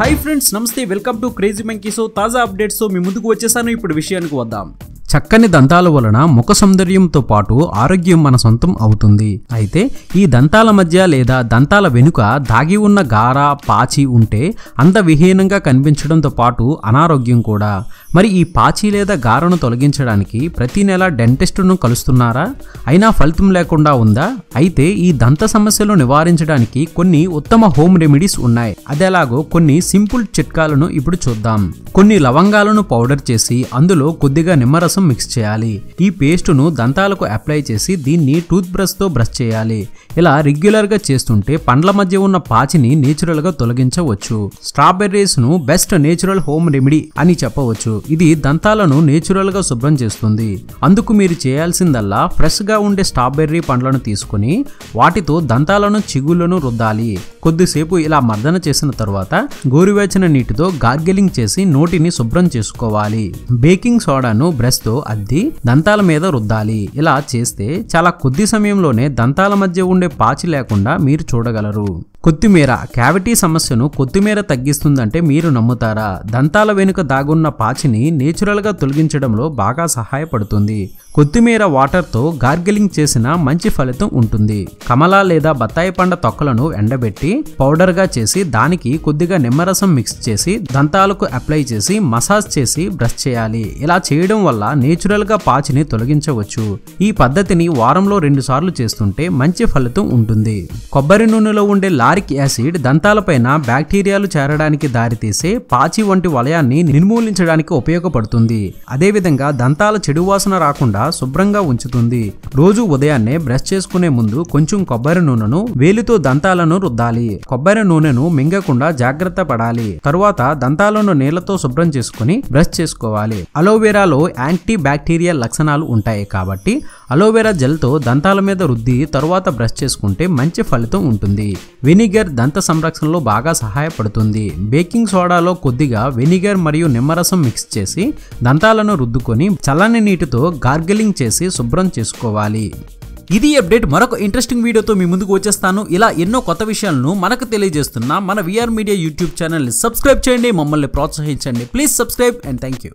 Hi friends नमस्ते welcome to crazy monkey. सो ताजा updates तो मी मुंదుకు వచ్చేసాను। ఇప్పుడు విషయానికి వద్దాం। చక్కని దంతాల వలన ముఖ సౌందర్యంతో పాటు ఆరోగ్యం మన సొంతం అవుతుంది। అయితే ఈ దంతాల మధ్య లేదా దంతాల వెనుక దాగి ఉన్న గార పాచి ఉంటే అందవిహీనంగా కనిపించడంతో పాటు అనారోగ్యం కూడా। మరి ఈ పాచి లేదా గారను తొలగించడానికి ప్రతి నెల డెంటిస్ట్ను కలుస్తున్నారా? అయినా ఫలితం లేకుండా ఉందా? అయితే ఈ దంత సమస్యలు నివారించడానికి కొన్ని ఉత్తమ హోమ్ రెమెడీస్ ఉన్నాయి। అదేలాగో కొన్ని సింపుల్ చిట్కాలను ఇప్పుడు చూద్దాం। కొన్ని లవంగాలను పౌడర్ చేసి అందులో కొద్దిగా నిమ్మరసం మిక్స్ చేయాలి। ఈ పేస్ట్ ను దంతాలకు అప్లై చేసి దీన్ని టూత్ బ్రష్ తో బ్రష్ చేయాలి। ఇలా రెగ్యులర్ గా చేస్తుంటే పండ్ల మధ్య ఉన్న పాచిని నేచురల్ గా తొలగించవచ్చు। స్ట్రాబెర్రీస్ ను బెస్ట్ నేచురల్ హోమ్ రెమెడీ అని చెప్పవచ్చు। ఇది దంతాలను నేచురల్ గా శుభ్రం చేస్తుంది। అందుకు మీరు చేయాల్సిందల్లా ఫ్రెష్ గా ఉండే స్ట్రాబెర్రీ పండ్లను తీసుకుని వాటితో దంతాలను చిగుళ్లను రుద్దాలి। కొద్దిసేపు ఇలా మర్దన చేసిన తర్వాత గోరువెచ్చని నీటితో గార్గిలింగ్ చేసి నోటిని శుభ్రం చేసుకోవాలి। బేకింగ్ సోడాను బ్రష్ తో అద్ది దంతాల మీద రుద్దాలి। ఇలా చేస్తే చాలా కొద్ది సమయంలోనే దంతాల మధ్య ఉండే పాచి లేకుండా మీరు చూడగలరు। కొత్తిమీర క్యావిటీ సమస్యను కొత్తిమీర తగ్గిస్తుందంటే మీరు నమ్ముతారా? దంతాల వెనుక దాగున్న పాచిని నేచురల్ గా తొలగించడంలో బాగా సహాయపడుతుంది। కొత్తిమీర వాటర్ తో గార్గిలింగ్ చేసిన మంచి ఫలితం ఉంటుంది। కమల లేదా బత్తాయి పండ్ల తొక్కలను ఎండబెట్టి పౌడర్ గా చేసి దానికి కొద్దిగా నిమ్మరసం మిక్స్ చేసి దంతాలకు అప్లై చేసి మసాజ్ చేసి బ్రష్ చేయాలి। ఇలా చేయడం వల్ల నేచురల్ గా పాచిని తొలగించవచ్చు। ఈ పద్ధతిని వారంలో 2 సార్లు చేస్తుంటే మంచి ఫలితం ఉంటుంది। కొబ్బరి నూనెలో ఉండే లారిక్ యాసిడ్ దంతాలపైన బ్యాక్టీరియాలు చేరడానికి దారితీసే పాచి వంటి వలయాన్ని నిర్మూలించడానికి ఉపయోగపడుతుంది। అదేవిధంగా దంతాల చెడు వాసన రాకుండా శుభ్రంగా ఉంచుతుంది। రోజు ఉదయాన్నే బ్రష్ చేసుకునే ముందు కొంచెం కొబ్బరి నూనెను వేలితో దంతాలను రుద్దాలి। కొబ్బరి నూనెను మింగకుండా జాగ్రత్త పడాలి। తరువాత దంతాలను నీళ్లతో శుభ్రం చేసుకుని బ్రష్ చేసుకోవాలి। అలోవెరాలో యాంటీ బ్యాక్టీరియల్ లక్షణాలు ఉంటాయి కాబట్టి అలోవెరా జెల్ తో దంతాల మీద రుద్ది తరువాత బ్రష్ చేసుకుంటే మంచి ఫలితం ఉంటుంది। వెనిగర్ దంత సంరక్షణలో బాగా సహాయపడుతుంది। బేకింగ్ సోడాలో కొద్దిగా వెనిగర్ మరియు నిమ్మరసం మిక్స్ చేసి దంతాలను రుద్దుకొని చల్లని నీటితో గార్గిలింగ్ చేసి శుభ్రం చేసుకోవాలి। ఇది అప్డేట్। మరొక ఇంట్రెస్టింగ్ వీడియోతో మీ ముందుకు వచ్చేస్తాను। ఇలా ఎన్నో కొత్త విషయాలను మనకు తెలియజేస్తున్న మన విఆర్ మీడియా యూట్యూబ్ ఛానల్ ని సబ్స్క్రైబ్ చేయండి, మమ్మల్ని ప్రోత్సహించండి। Please subscribe and thank you.